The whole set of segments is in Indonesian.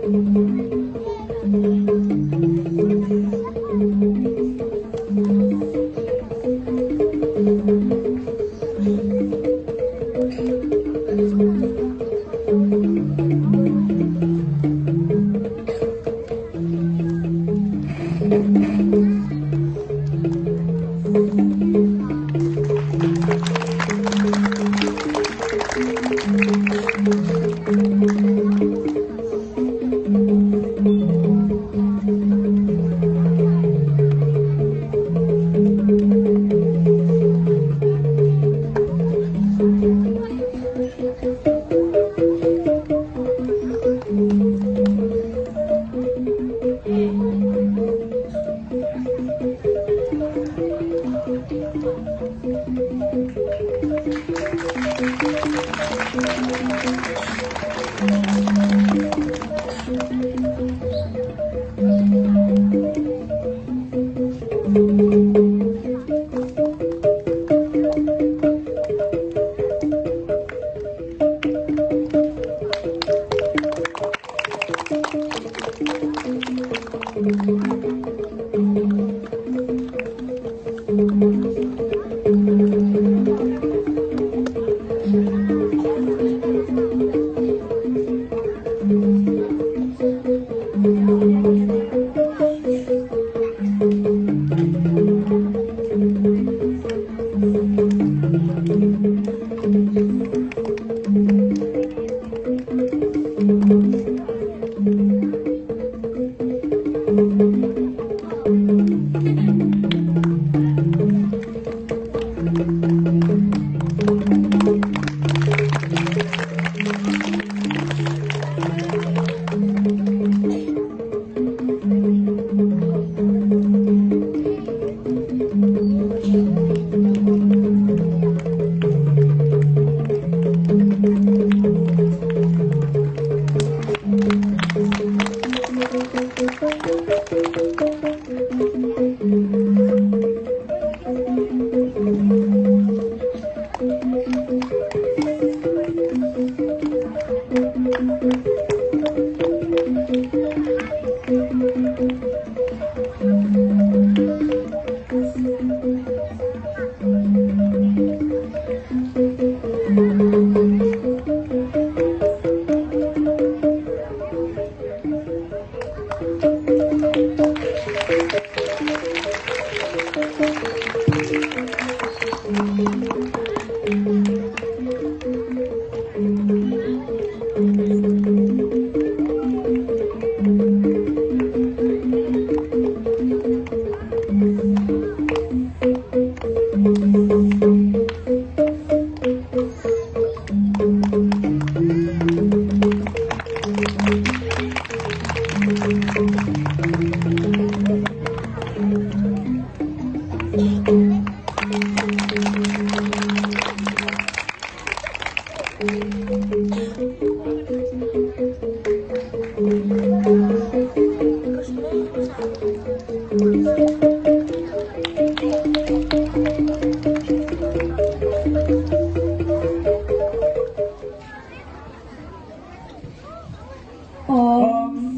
Om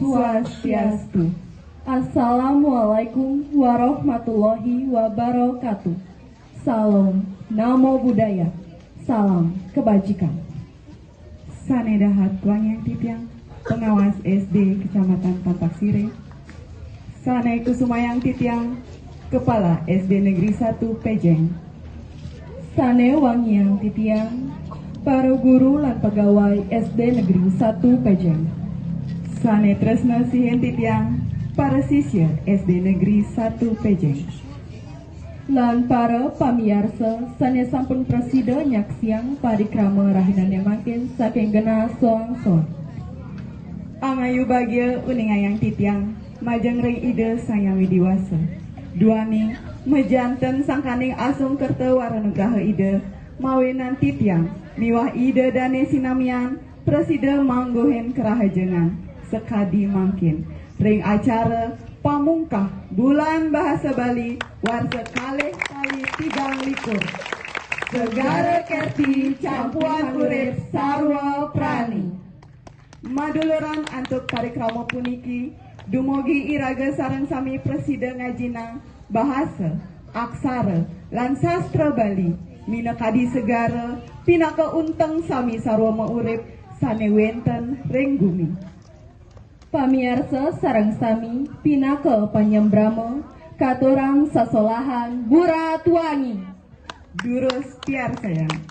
Swastiastu. Assalamualaikum warahmatullahi wabarakatuh. Salam, Namo Buddhaya. Salam kebajikan. Sanedahat Tuang Yang Titiang, pengawas SD Kecamatan Tampak Sire. Sane Kusumayang Titiang, Kepala SD Negeri 1 Pejeng. Sane Wangyang Titiang, para guru lan pegawai SD Negeri 1 Pejeng. Sane Tresna Sihen Titiang, para siswa SD Negeri 1 Pejeng. Lan para pamiarsa sane sampun prasida nyaksiang parikrama rahinane mangkin saking genah soang-soang. Angayu bagia uningayang titiang, majeng ring ide sayang widiwasa. Duani mejanten sangkaning asung kerta waranugraha ide, mawinan titiang, miwah ide dane sinamian, presida manggohen kerahajengan, sekadi mangkin. Ring acara pamungkah bulan bahasa Bali warsa kalih kali 3 Segara kerti campuan urip sarwa prani. Maduluran antuk parikrama puniki dumugi iraga sareng sami presiden ngajina bahasa, aksara, lan sastra Bali minakadi segara pinaka unteng sami sarwa maurip sane wenten ring bumi. Pamiarsa sareng sami pinaka panyembrama katurang sasolahan burat wangi. Durus tiar sayang.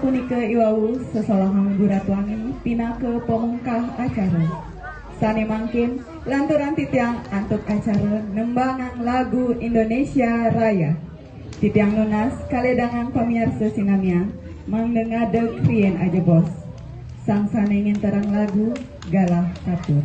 sapunika iwau sesalahang buratwangi pinake pemungkah acara. Sane mangkin lanturan titiang antuk acara nembangan lagu Indonesia Raya. Titiang lunas kaledangan pamiarsa sinamiang mangdengadeg rien aja bos. Sang sanengin terang lagu galah katur.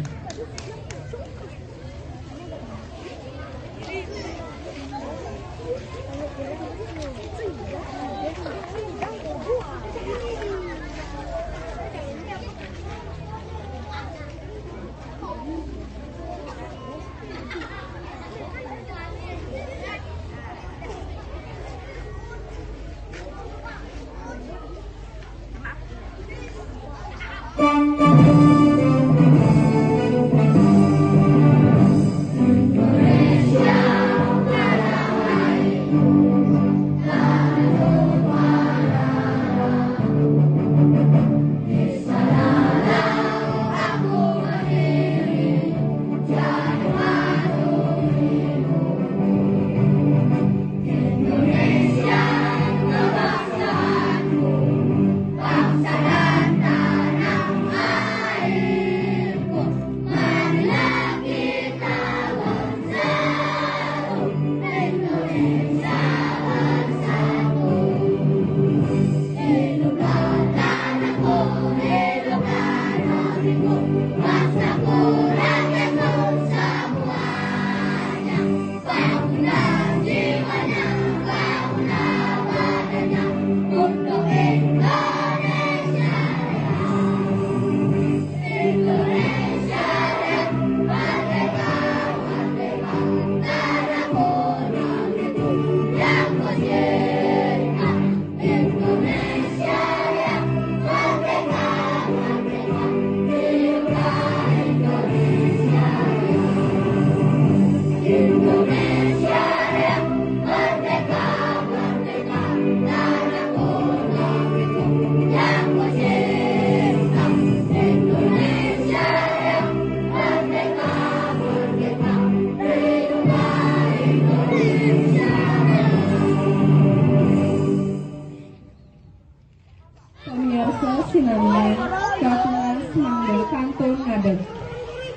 sinamian katungan mangga kantun ngadeg.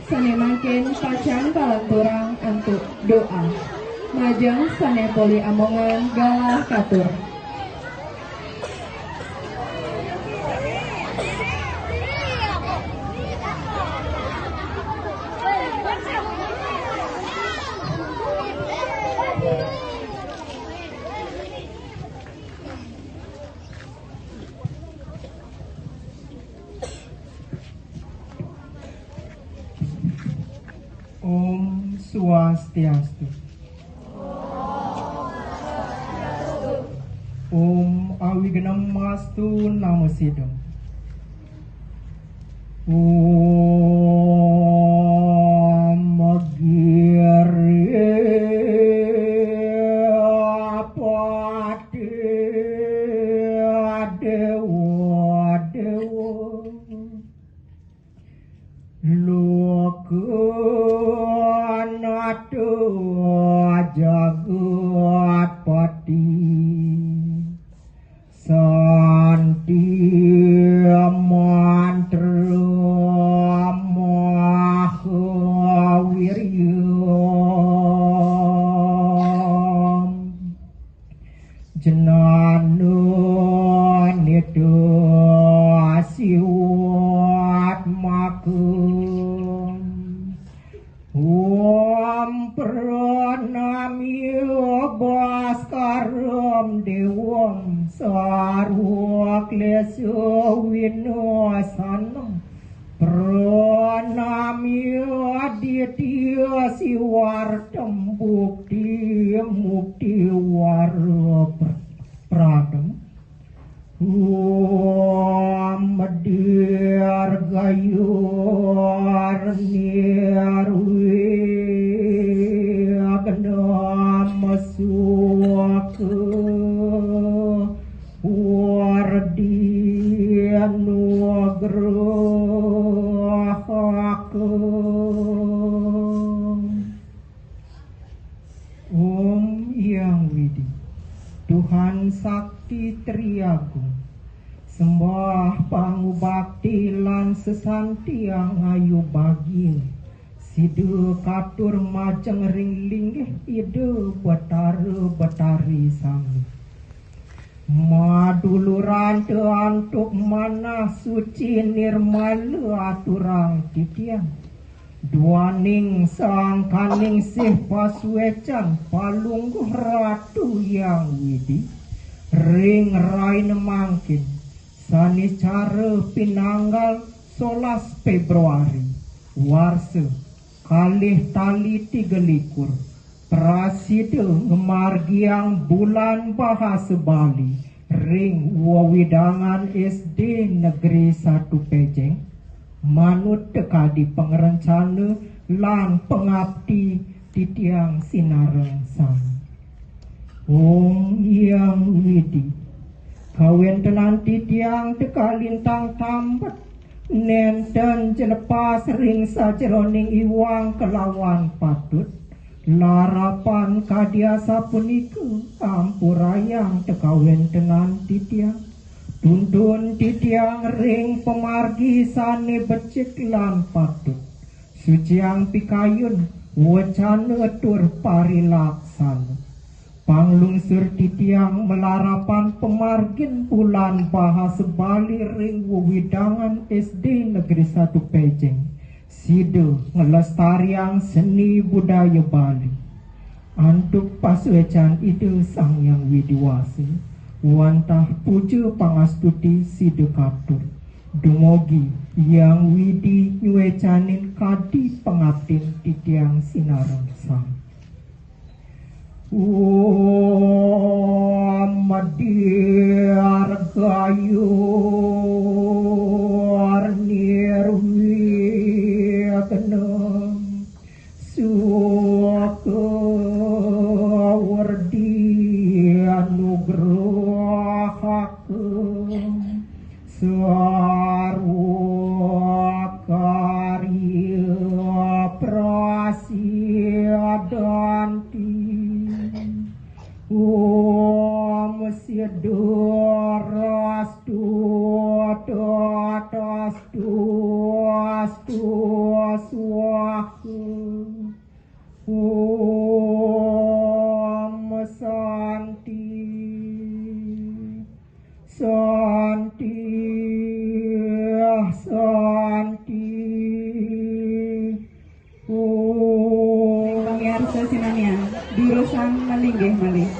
Sane mangkin pacang kalanturang antuk doa. Majeng sane poli amongan galah katur. Om Swastiastu. Om Awiganam Mastu Namo Siddham. Om Magire Apate Dewa Dewa Lokanatu Jagatpati Santi Mantra Mahawiryam Jenana Nidya Siwat Makum Om Pranamya Bhaskaram Devam Sarva Klesha Vinasanam Pranamya Ditya Sivartam Bukti Mukti Warapradam Om Dirgayor Nirvignam Sukha Wardianugrahakam. Om Yang Widi Tuhan Sakti Triagung Sembah pangubakti lan sesantiang ayu bagin Side katur majeng ring linggih ide betari sami Maduluran te antuk mana suci nirmala aturang titiang Duaning sangkaning sih paswecan palungguh ratu yang widi Ring rain mangkin Sanis cara pinanggal 11 Februari Warse kalih tali 23 Prasida ngemargiang bulan bahasa Bali Ring wawidangan SD Negeri 1 Pejeng Manut teka di pengerencana lan pengabdi titiang sinareng sang Om yang widi Kawin tenan titiang teka lintang tambat Nenten jelepas ring sajeroning iwang kelawan patut Larapan kadiasa punika ampurayang tekawin tenan titiang Tundun titiang ring pemargi sane becik lan patut Suciang pikayun wacana tur parilaksana Panglungsur titiang melarapan pemargin bulan bahasa Bali ring wewidangan SD Negeri 1 Pejeng Side ngelestariang seni budaya Bali Antuk paswecan ide sang yang widiwasi Wantah puja pangastuti side katur Dumogi yang widi nyuecanin kadi pengabdin titiang sinareng sang Madiar gayur nirwi kenam suaka wardi anugrahakeun sarwa karya prasiadanti Mesyedoras Pamiarsa sinamian durusan melinggih malih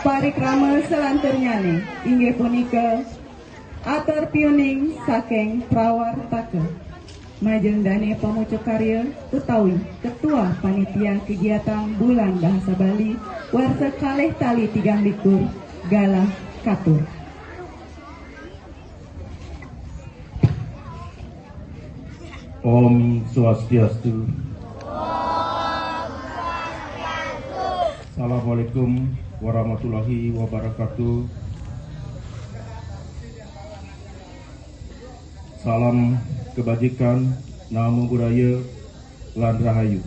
parikrama selanturnya nih inggih punika atur piuning saking prawartaka Majeng Dane Pamucuk Karya utawi Ketua Panitia Kegiatan Bulan Bahasa Bali Warsa kalih tali 23 Galah Katur Om Swastiastu. Assalamualaikum warahmatullahi wabarakatuh. Salam kebajikan, namo budaya, lan rahayu.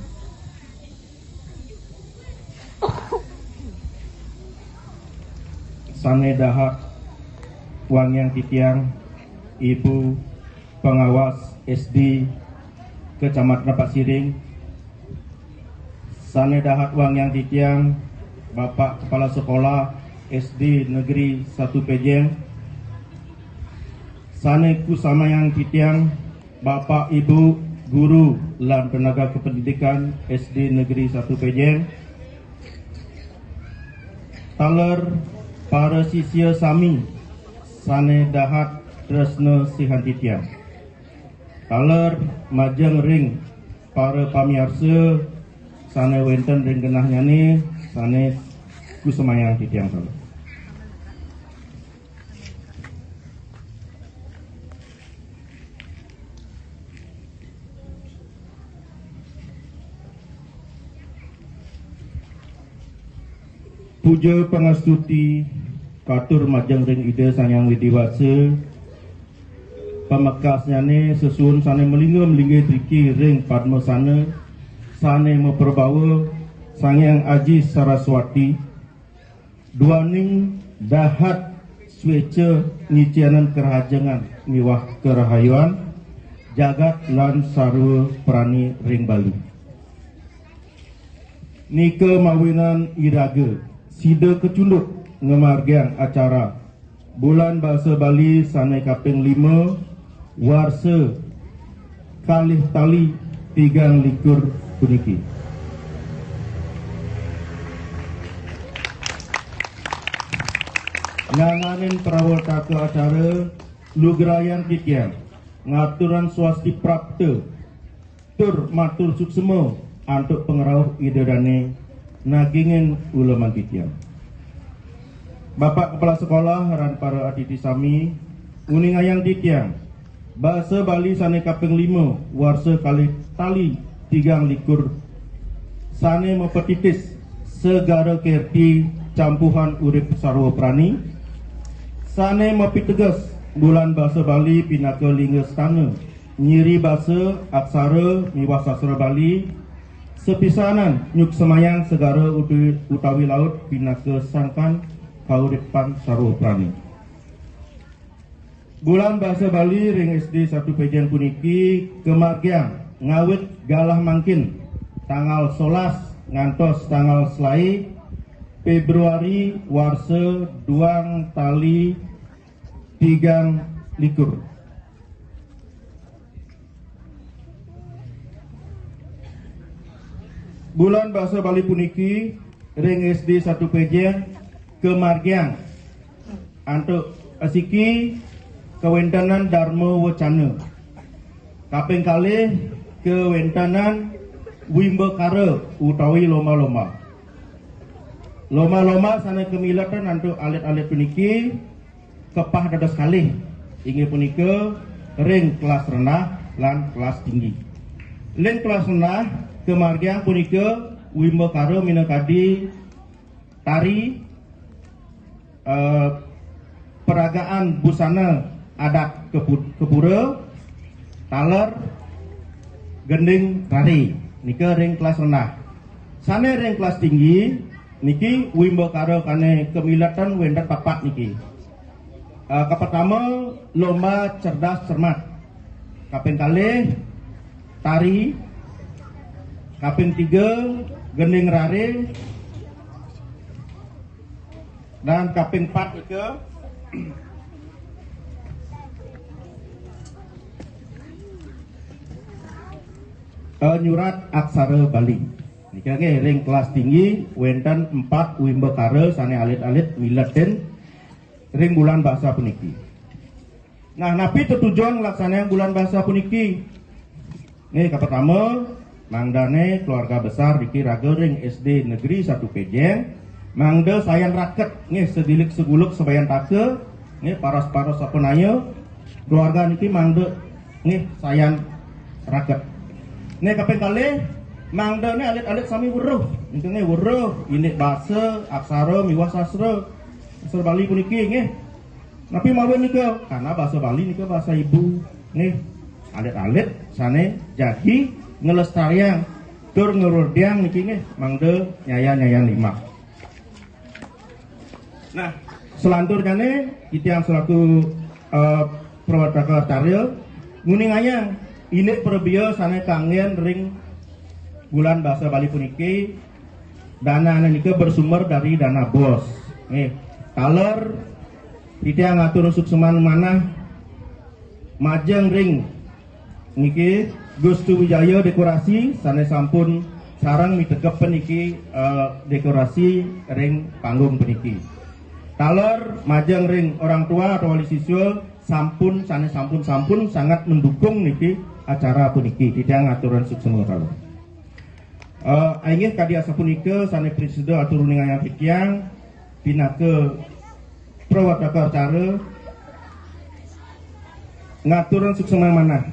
Sane dahak wang yang titiang Ibu Pengawas SD Kecamatan Pak Siring, sane dahat wang yang titiang Bapak Kepala Sekolah SD Negeri 1 Pejeng, sane kusama yang titiang Bapak Ibu Guru lan Tenaga Kependidikan SD Negeri 1 Pejeng, taler para sisya sami sane dahat tresna sihan titiang, taler majeng ring para pamiarsa sane wenten ring genah nyane sane kusemayang titiang taler. Puja pangastuti katur majeng ring ide sanyang widiwase pemekasnya ne sesuun sane melingge triki ring padma sana sane memperbawa Sangyang Aji Saraswati duaning dahat swece nicianan kerajangan miwah kerahayuan jagat lan sarwa prani ring Bali nike mawinan iraga sida kecunduk ngemargian acara bulan bahasa Bali sane kaping 5 warsa kalih tali 3 likur puniki. Nganganin perawata ke acara lugrayan titiang ngaturan swasti prapte tur matur suksema antuk pengerauh idedane nagingin ulaman titiang. Bapak Kepala Sekolah ran para aditi sami uningayang titiang bahasa Bali sane kaping 5 warsa kali tali 3 likur sane mempetitis segara kerti campuhan urip sarwa prani sane mapitegas bulan bahasa Bali pinaka lingga stana nyiri bahasa aksara miwah sastra Bali sepisanan nyuk semayang segara utawi laut pinaka sangkan kauripan sarwa prani. Bulan bahasa Bali ring SD 1 Pejen puniki kemargian ngawit galah mangkin tanggal 11 ngantos tanggal selai Februari warsa duang tali 3 likur. Bulan bahasa Bali puniki ring SD 1 Pejen kemargian antuk asiki kewentanan Dharma Wacana kaping kalih kewentanan Wimbekara utawi loma-loma sana kemilatan antuk alit-alit puniki kepah dados kalih inggih punika ring kelas rendah lan kelas tinggi. Ring kelas rendah kemargian punika Wimbekara minangkadi tari peragaan busana adat kepura taler gending rari nika ring kelas rendah. Sane ring kelas tinggi niki Wimbekara kane kemilatan wendat papat niki. Pertama lomba cerdas cermat, kaping kalih tari, kaping 3 gending rari, dan kaping 4 nika nyurat aksara Bali. Nika nggih ring kelas tinggi wenten 4 Wimbekara sane alit-alit miladen ring bulan bahasa puniki. Nah, napi tujuan laksanaan bulan bahasa puniki. Nih pertama mangdane keluarga besar Diki Raga ring SD Negeri 1 Pejen mangda sayan raket nih sedilik seguluk sebayan take nih paras-paras sapunaya keluarga niki mangda nih sayan raket. Nih kaping kalih mangda nih alit-alit sami weruh. Niki nih weruh ini bahasa aksara miwah sastra sastra Bali puniki nggih. Tapi mawon nika karena bahasa Bali nika bahasa ibu nih alit-alit sane jadi ngelestarian tur ngerurdiang niki nggih mangda nyayan-nyayan 5. Nah, selanturnya nih kita yang selaku perwataka carya nguninganya ini perbio sana kangen ring bulan bahasa Bali puniki dana niki bersumber dari dana bos. Nih, taler kita ngatur sukseman mana majeng ring niki Gustu Wijaya dekorasi sana sampun sarang mitegep peniki dekorasi ring panggung peniki. Taler majeng ring orang tua atau wali siswa sampun sangat mendukung niki acara puniki tidak ngaturan suksema kalau. Aingih kadi asa punika sane presida atur ningayang pikiang pinake prawataka acara ngaturan suksema manah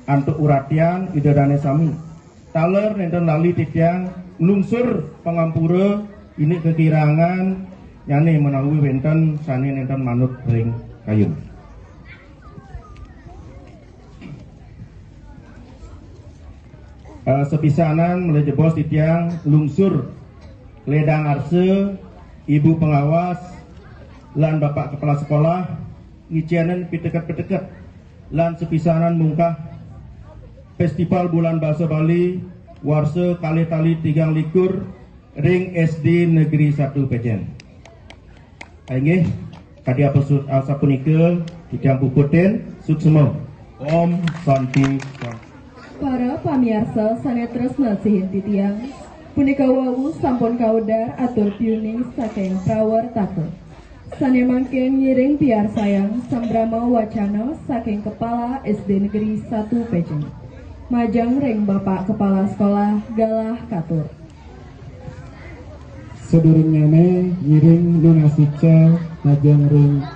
antuk uratian idadane sami. Taler nenten lali titiang lungsur pangampura ini kekirangan yani menawi wenten sane nenten manut ring kayu. sepisanan mulai jebos titiang lungsur ledang arse ibu pengawas lan bapak kepala sekolah ngicianan piteket-piteket lan sepisanan mungkah festival bulan bahasa Bali warse kali tali 3 ring SD Negeri 1 Pejen. Aingeh kadi apesut asa punika titiang puputen suksema Om Santi. Para pamirsa sanetresna sihin titiang punika wau sampun kaudar atur piuning saking prawartaka. Sane mangken ngiring piar sayang sambrama wacana saking kepala SD Negeri 1 Pejen. Majang ring Bapak Kepala Sekolah Galah Katur. Sedurungnya ngiring lunasica majang ring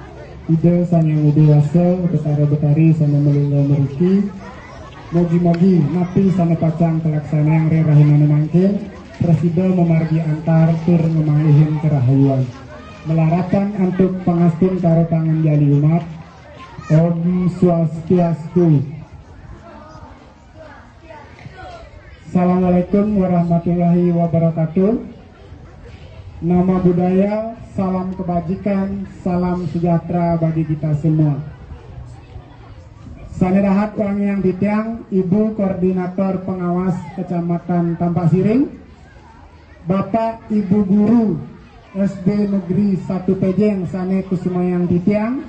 ide sanyang udewasa betara-betari sana melungga meriki mogi-mogi napi sana pacang pelaksana yang rahiman mangkin presiden memargi antar tur ngemahihin kerahayuan melarakan untuk pangastun karo tangan jali umat. Om Swastiastu. Assalamualaikum warahmatullahi wabarakatuh. Nama budaya, salam kebajikan, salam sejahtera bagi kita semua. Sanedahat orang yang ditiang, Ibu Koordinator Pengawas Kecamatan Tampak Siring, Bapak Ibu Guru SD Negeri 1 Pejeng Sane Kusumayang Titiang,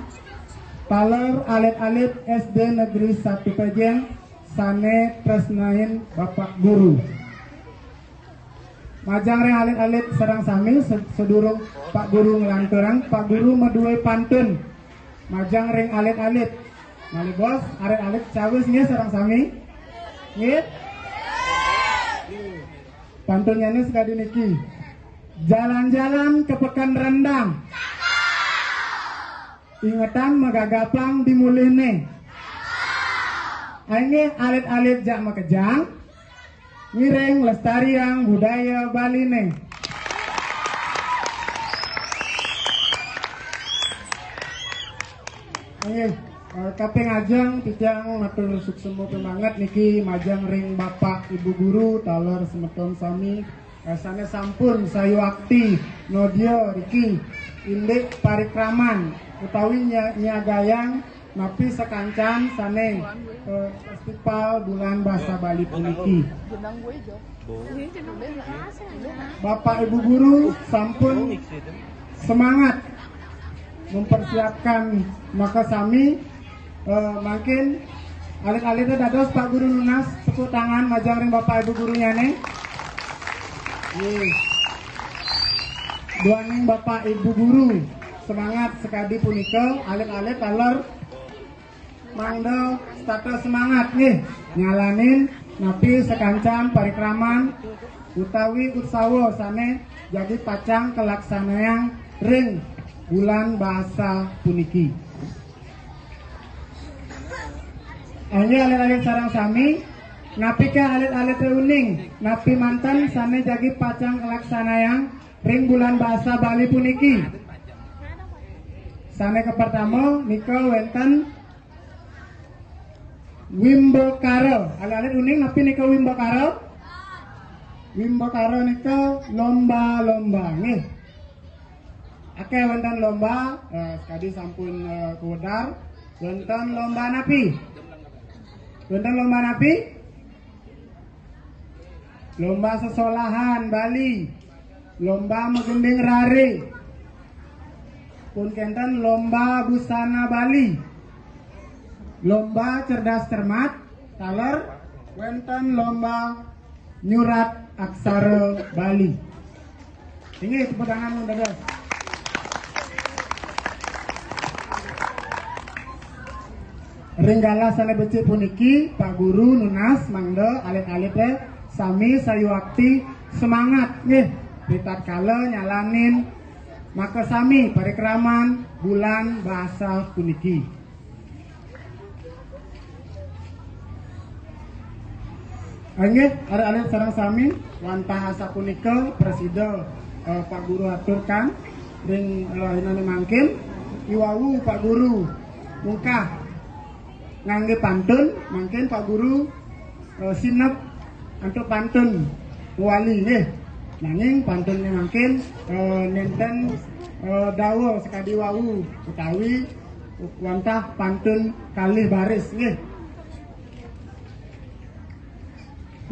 Taler alit-alit SD Negeri 1 Pejeng Sane Tresnain Bapak Guru. Majang reng alit-alit serang sami sedurung Pak Guru ngelanturan, Pak Guru medue pantun. Majang reng alit-alit. Mali bos, alit-alit cawis nih serang sami. Ngit. Pantunnya ini sekali niki. Jalan-jalan ke Pekan Rendang. Ingatan megagaplang dimulihne. Aing alit-alit jak makejang. Ngireng lestariang budaya Bali ne. Kaping ajang titiang matur suksemo pemangat niki majang ring Bapak Ibu Guru taler semeton sami sane sampun sayu akti Nodio Riki Indik Parikraman utawi nyagayang napi sekancan sane festival bulan bahasa Bali puniki. Bapak Ibu Guru sampun semangat mempersiapkan maka sami makin alit-alitnya dados Pak Guru lunas tepuk tangan majang ring Bapak Ibu Gurunya nih. Duaning Bapak Ibu Guru semangat sekadi punika alit-alit taler mangdo status semangat nih nyalanin napi sekancam parikraman utawi utsawa sane jadi pacang kelaksanaan ring bulan bahasa puniki. Ini alit-alit sarang sami napi ka alit-alit uning napi mantan sane jadi pacang kelaksanaan ring bulan bahasa Bali puniki. Sane ke pertama nika wenten Wimbokaro, alit-alit uning napi nika Wimbokaro. Wimbokaro nika lomba-lomba nih. Oke, wonten lomba sekali sampun kudar. Wonten lomba napi. Wonten lomba napi? Lomba sesolahan Bali. Lomba megending rare. Pun kenten lomba busana Bali. Lomba cerdas cermat, taler, wonten lomba nyurat aksara Bali. Ini tepuk tangan dados. Ringgala sane becik puniki Pak Guru nunas mangdo alit-alit sami sayu akti semangat nggih ritatkala nyalanin maka sami parikraman bulan bahasa puniki. Nggih alit-alit sareng sami wantah asa punika presiden Pak Guru aturkan ring hinane mangkin iwawu Pak Guru mungkah ngangge pantun mungkin Pak Guru sinep untuk pantun wali nih. Nanging pantunnya makin nenten dawa sekadi wau utawi wantah pantun kalih baris nggih.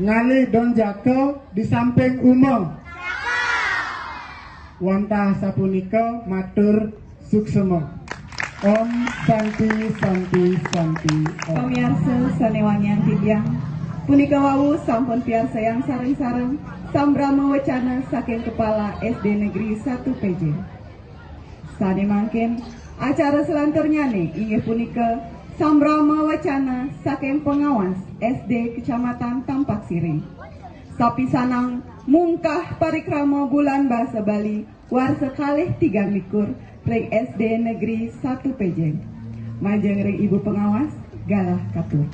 Ngalih don jatuh di samping umum. Wantah sapunika matur suksema. Om Santi Santi Santi Om. Pamirsa sanewangian titiang punika wau sampun piarsayang sareng-sareng sambrama wacana saking kepala SD Negeri 1 PJ. Sane mangkin acara selanturnya nih inggih punika sambrama wacana saking pengawas SD Kecamatan Tampak Siring. Sapisanang mungkah parikrama bulan Basa Bali warsa kalih 3 likur ring SD Negeri 1 PJ. Majeng ring Ibu Pengawas galah katur.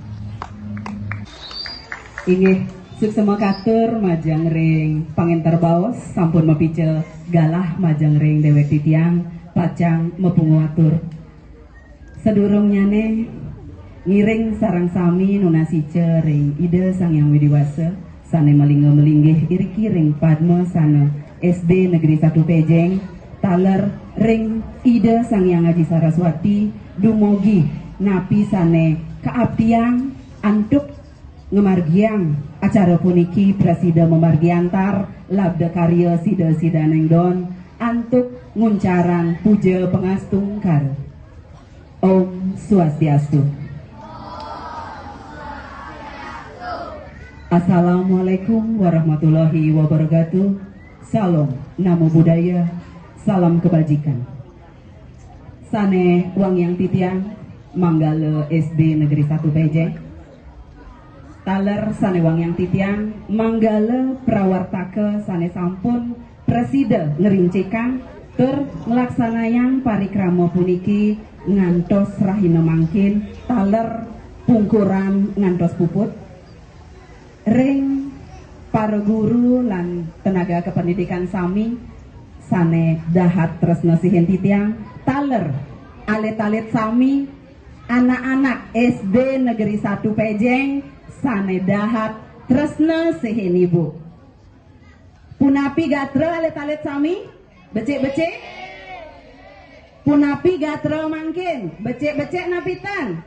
Inggih suksema katur majang ring panginter baos sampun mapicel galah majang ring dewek titiang pacang mepungu atur. Sedurungnyane ngiring sarang sami nunasice ring Ida Sang Yang Widiwasa sane melinggo-melinggih iriki ring Padma sana SD Negeri 1 Pejeng taler ring Ida Sang Yang Aji Saraswati dumugi napi sane kaabdiang antuk ngemargiang acara puniki presida memargiantar labda karya sida sidanengdon antuk nguncaran puja pengastung kar. Om Swastiastu. Assalamualaikum warahmatullahi wabarakatuh. Salam namo buddhaya, salam kebajikan. Sane wang yang titiang Manggala SD Negeri 1 Pejeng taler sane wang yang titiang Manggala prawartaka sane sampun presida ngerincikan tur ngelaksanayang parikrama puniki ngantos rahina mangkin taler pungkuran ngantos puput ring para guru lan tenaga kependidikan sami sane dahat tresna sihin titiang taler alit-alit sami anak-anak SD Negeri 1 Pejeng sane dahat tresna sihin ibu. Punapi gatra alit-alit sami becek-becek punapi gatra mangkin becek-becek napitan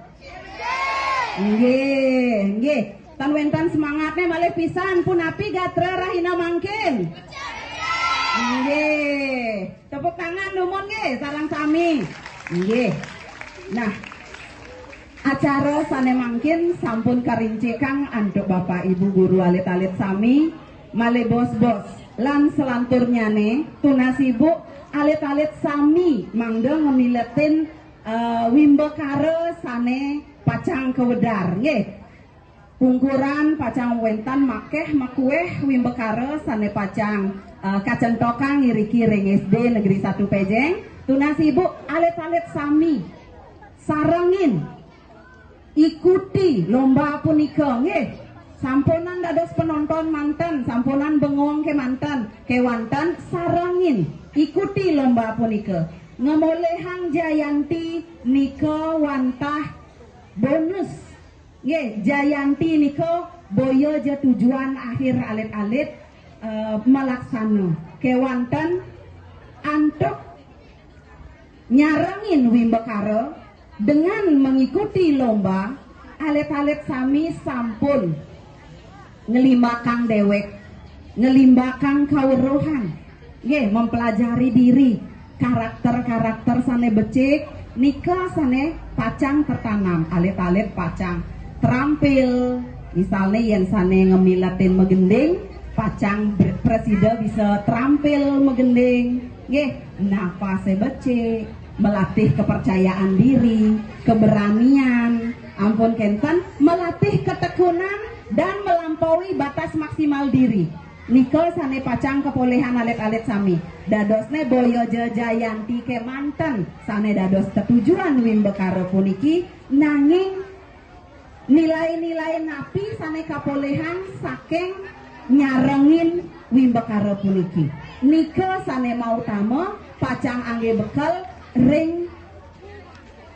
nggih nggih tan wentan semangatnya malih pisan punapi gatra rahina mangkin nggih tepuk tangan numun nggih sareng sami nggih. Nah acara sane mangkin sampun karinci kang antuk Bapak Ibu guru alit-alit sami malih bos-bos lan selanturnyane tunasibu alit-alit sami mangga ngemiletin wimbekare sane pacang kewedar nggih. Pungkuran pacang wentan makeh makueh wimbekare sane pacang kacentokang ngiriki ring SD Negeri 1 Pejeng. Tunasibu alit-alit sami sarengin ikuti lomba punika nggih. Sampunan dados penonton manten, sampunan bengong ke manten, kewanten sarengin ikuti lomba punika. Ngemolehang Jayanti nika wantah bonus. Nggih, Jayanti nika boyo je tujuan akhir alit-alit melaksana. Kewanten antuk nyarengin wimbekare dengan mengikuti lomba alit-alit sami sampun ngelimbakang dewek, ngelimbakang kawruhan, nggih mempelajari diri, karakter-karakter sane becik, nika sane pacang tertanam, alit-alit pacang terampil, misalnya yang sane ngemilatin megending, pacang presida bisa terampil megending, nggih, napase becik, melatih kepercayaan diri, keberanian, ampun kenten, melatih ketekunan dan melampaui batas maksimal diri. Nika sane pacang kepolehan alit-alit sami. Dadosne boyo Jayanti kemanten sane dados ketujuan wimbekare puniki nanging nilai-nilai napi sane kapolehan saking nyarengin wimbekare puniki. Nika sane mautama pacang angge bekal ring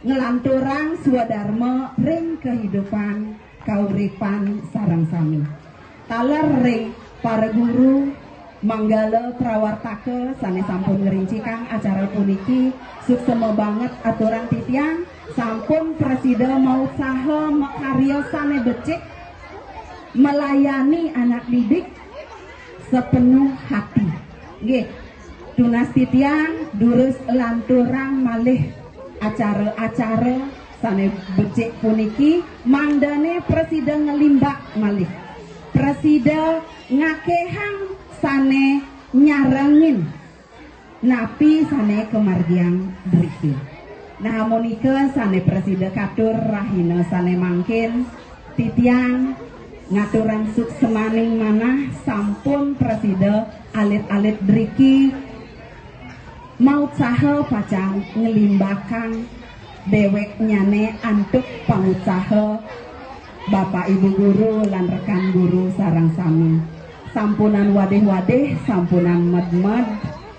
ngelanturang swadharma ring kehidupan kauripan sareng sami. taler ring para guru manggala prawartake sane sampun ngerincikan acara puniki suksema banget aturan titiang sampun presida mau saha makarya sane becik melayani anak didik sepenuh hati. Nggih, tunas titiang durus lanturang malih acara-acara sane becik puniki mandane presida ngelimbak malih. Presida ngakehang sane nyarengin napi sane kemargian driki. Nah monika sane presida katur rahina sane mangkin titiang ngaturan suksemaning manah sampun presida alit-alit driki mau saha pacang ngelimbakan dewek nyane antuk pangusaha Bapak Ibu guru lan rekan guru sarang sami. Sampunan wadeh-wadeh, sampunan med-med,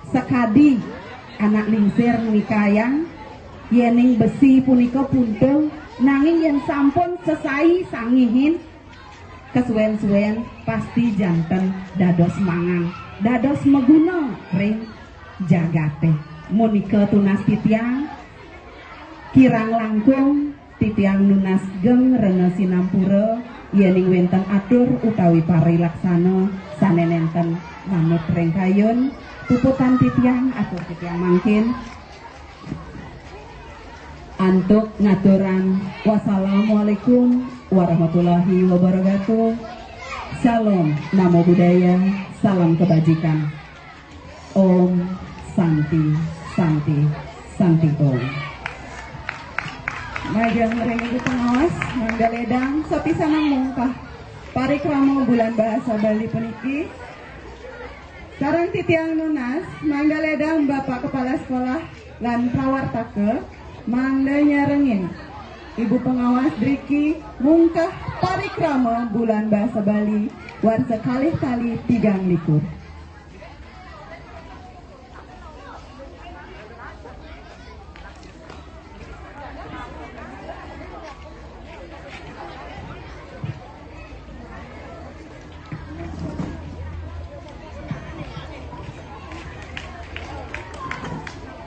sekadi anak lingsir mikayang, yening besi punika puntung, nanging yen sampun sesai sangihin, kesuwen-suwen pasti janten dados mangang, dados meguna ring jagate. Monika tunas titiang, kirang langkung, titiang nunas geng rena sinampura, yening wenten atur utawi parilaksana sane nenten manut rengkayun puputan titiang atur titiang mangkin antuk ngaturan wassalamualaikum warahmatullahi wabarakatuh. Shalom, namo buddhaya, salam kebajikan. Om Santi Santi Santi Om. Majang ring ibu pengawas manggaledang sapisanang mungkah parikrama bulan bahasa Bali puniki sareng titiang nunas manggaledang Bapak Kepala Sekolah lan prawartake mangda nyarengin ibu pengawas driki mungkah parikrama bulan bahasa Bali warsa kalih tali 3 likur.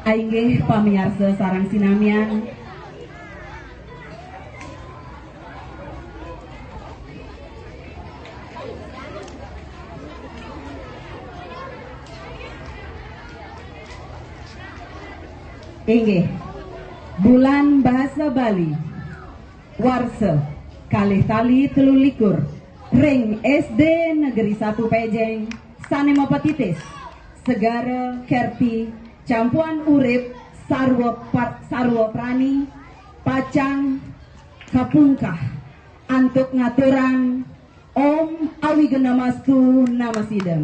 Ainggih pamirsa sarang sinamian inggih bulan bahasa Bali warsa kalih tali 3 likur ring SD Negeri 1 Pejeng sane mapatitis segara kerti campuan urip sarwa prani pacang kapungkah antuk ngaturan Om Awigenamastu Namasidam.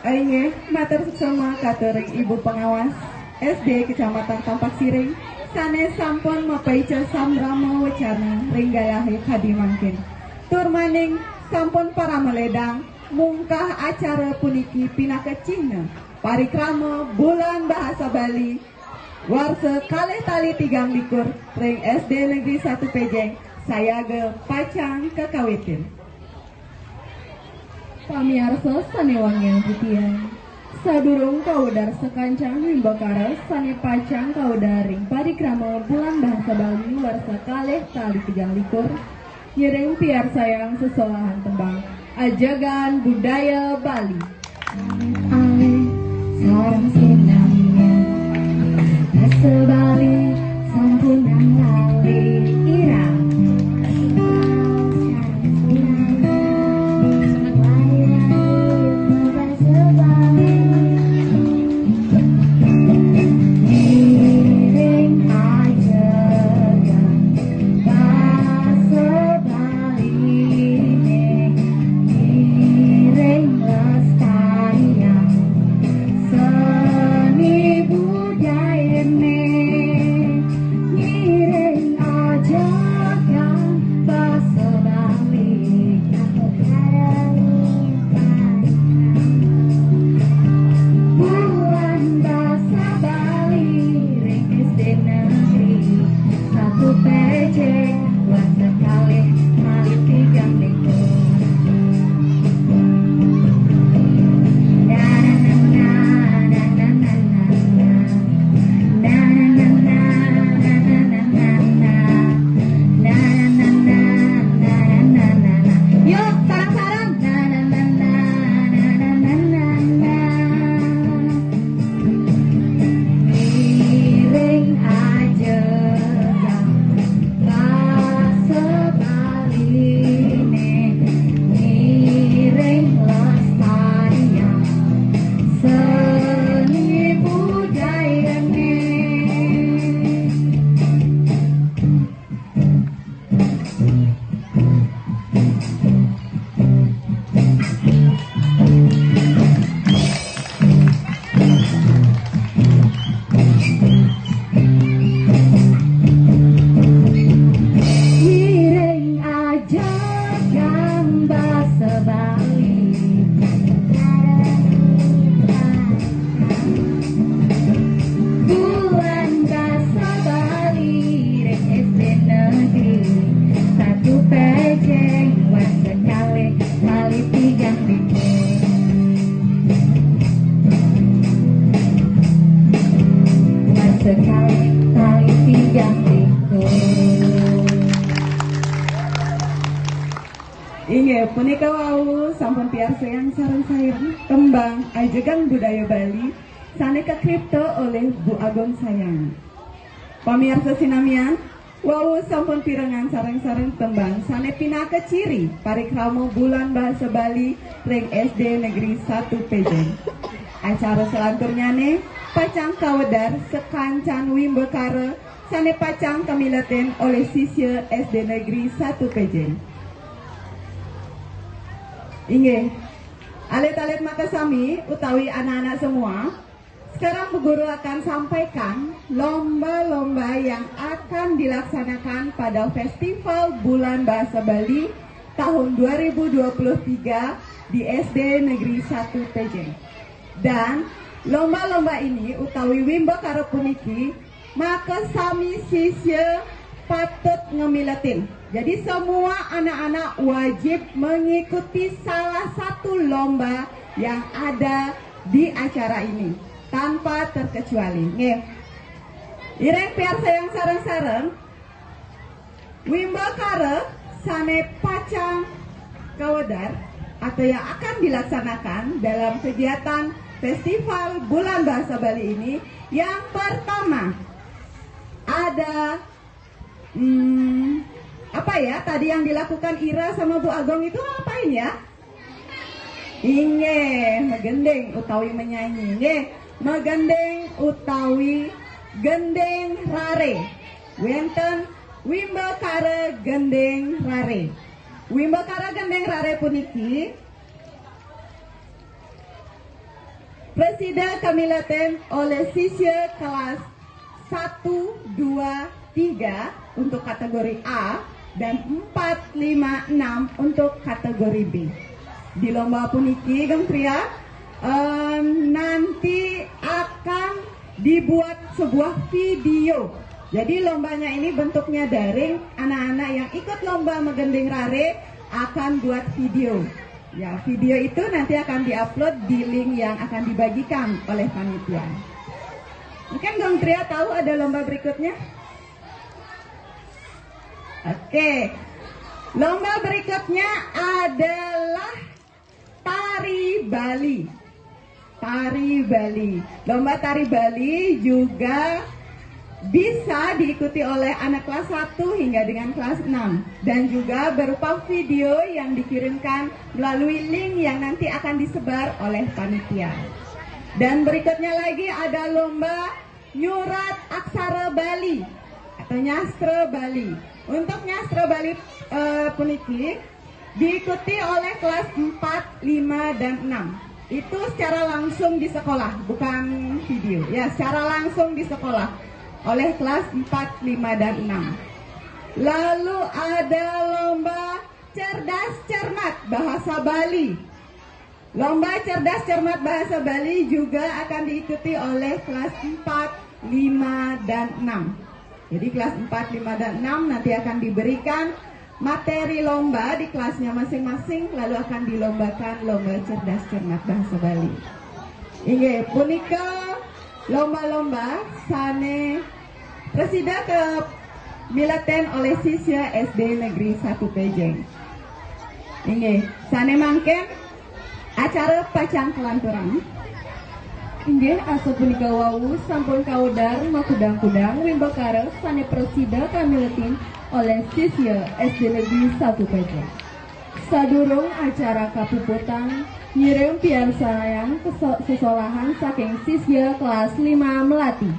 Ainge matur suksema katuring ibu pengawas SD Kecamatan Tampak Siring sanes sampun mapaica samrama wacana ring gayahe kadi mangkin. Tur maning sampun para meledang mungkah acara puniki pinakecihna parikrama bulan bahasa Bali warsa kalih tali 3 likur ring SD Negeri 1 Pejeng sayaga pacang kekawitin. Pamirsa sanewangan titiang sadurung kaudar sekancang himbakara sane pacang kaudaring parikrama bulan bahasa Bali warsa kalih tali 3 likur nyering piar sayang sesolahan tembang ajagan budaya Bali. sarang sinamnya sebalik sampunang lali irang Inge punika wau sampun piarsa yang sareng sayang tembang Ajegan Budaya Bali saneka kripto oleh Bu Agong Sayang. Pamirsa sinamian, wau sampun pirengan sareng-sareng tembang sane pinaka ciri parikramo bulan bahasa Bali ring SD Negeri 1 Pejeng. Acara selanturnya pacang kawedar sekancan wimbekare sane pacang kamilaten oleh sisya SD Negeri 1 Pejeng. Inge, alit-alit makasami utawi anak-anak semua, sekarang Bu Guru akan sampaikan lomba-lomba yang akan dilaksanakan pada Festival Bulan Bahasa Bali tahun 2023 di SD Negeri 1 Pejeng. Dan lomba-lomba ini utawi wimbo karo puniki maka sami sisya patut ngemiletin. Jadi semua anak-anak wajib mengikuti salah satu lomba yang ada di acara ini tanpa terkecuali. Nggih. Ireng piarsa yang sareng-sareng wimbakara sane pacang kawedar atau yang akan dilaksanakan dalam kegiatan Festival Bulan Bahasa Bali ini. Yang pertama ada apa ya tadi yang dilakukan Ira sama Bu Agong itu ngapain ya? Inge megendeng utawi menyanyi. Nge megendeng utawi gendeng rare. Wenten wimbakara gendeng rare. Wimbakara gendeng rare puniki presida kamilaten oleh sisya kelas 1, 2, 3 untuk kategori A dan 4, 5, 6 untuk kategori B. Di lomba puniki Geng Pria nanti akan dibuat sebuah video. Jadi lombanya ini bentuknya daring. Anak-anak yang ikut lomba megending rare akan buat video. Ya, video itu nanti akan diupload di link yang akan dibagikan oleh panitia. Mungkin Geng Pria tahu ada lomba berikutnya? Oke, lomba berikutnya adalah tari Bali. tari Bali. Lomba tari Bali juga bisa diikuti oleh anak kelas 1 hingga dengan kelas 6 dan juga berupa video yang dikirimkan melalui link yang nanti akan disebar oleh panitia. Dan berikutnya lagi ada lomba Nyurat Aksara Bali atau Nyastra Bali. Untuk Nyastra Bali puniki diikuti oleh kelas 4, 5, dan 6. Itu secara langsung di sekolah, bukan video. Ya, secara langsung di sekolah oleh kelas 4, 5, dan 6. Lalu ada lomba cerdas cermat bahasa Bali. Lomba cerdas cermat bahasa Bali juga akan diikuti oleh kelas 4, 5, dan 6. Jadi kelas 4, 5, dan 6 nanti akan diberikan materi lomba di kelasnya masing-masing, lalu akan dilombakan lomba cerdas cermat bahasa Bali. Inge punika lomba-lomba sane presida ke milaten oleh siswa SD Negeri 1 Pejeng. Inge sane mangken acara pacang kelanturan. Inggih asa punika wau sampun kaudar makudang-kudang wimbakara sane presida kamiletin oleh siswa SD Negeri 1 Pejeng. Sadurung acara kapuputan ngirim piarsayang sesolahan saking siswa kelas 5 Melati.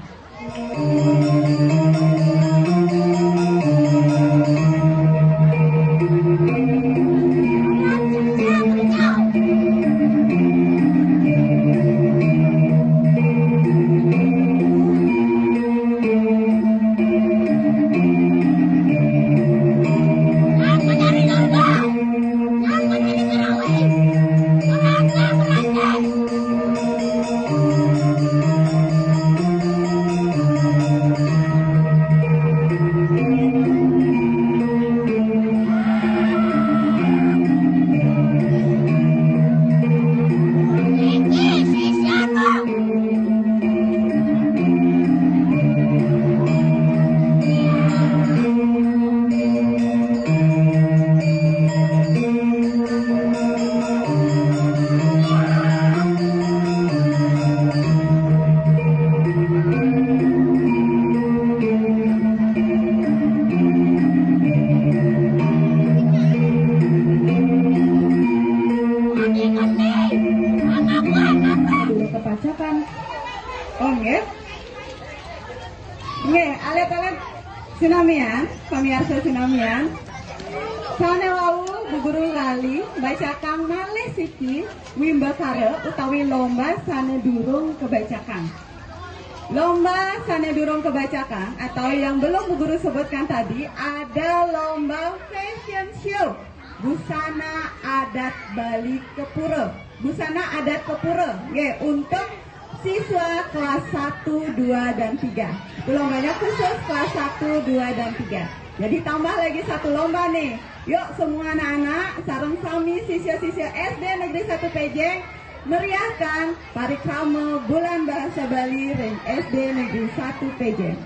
Sinamian, pamirsa sinamian. Sane wau guguru lali bacakan malih siki wimbakara utawi lomba sane durung kebacakan. Lomba sane durung kebacakan atau yang belum bu guru sebutkan tadi ada lomba fashion show busana adat Bali Kepura. Busana adat Kepura ya, untuk siswa kelas 1, 2, dan 3. Lombanya khusus kelas 1, 2, dan 3. Jadi tambah lagi satu lomba nih. Yuk semua anak-anak sareng sami siswa-siswa SD Negeri 1 Pejeng meriahkan parikrama Bulan Bahasa Bali ring SD Negeri 1 Pejeng.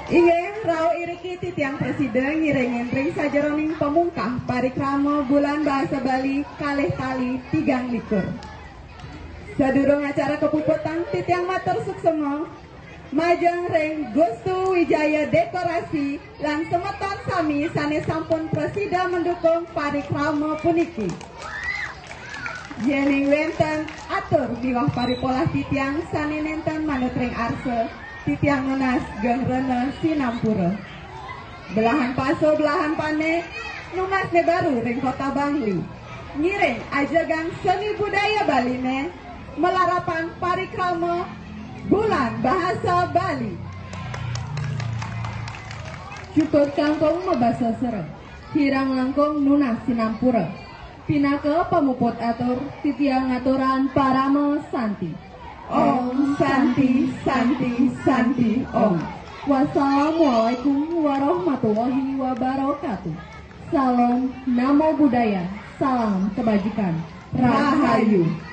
Inggih rau iriki titiang presiden ngiringin ring sajeroning pemungkah parikrama Bulan Bahasa Bali kalih tali 3 likur. Sadurung acara kepuputan titiang matur suksema majeng ring Gustu Wijaya Dekorasi lan semeton sami sane sampun presida mendukung parikrama puniki. Yening wenten atur miwah paripolah titiang sane nenten manut ring arse titiang nunas gengrena Sinampura. Belahan paso belahan pane nunas ne baru ring kota Bangli. Ngiring ajagan seni budaya Bali ne melarapan parikrama Bulan Bahasa Bali. Cukup kangkung mebasa serem, hirang langkung nunas Sinampura. Pinaka pamuput atur titiang aturan parama santi. Om Santi Santi Santi Om. Wassalamualaikum warahmatullahi wabarakatuh. Salam, namo budaya, salam kebajikan, Rahayu.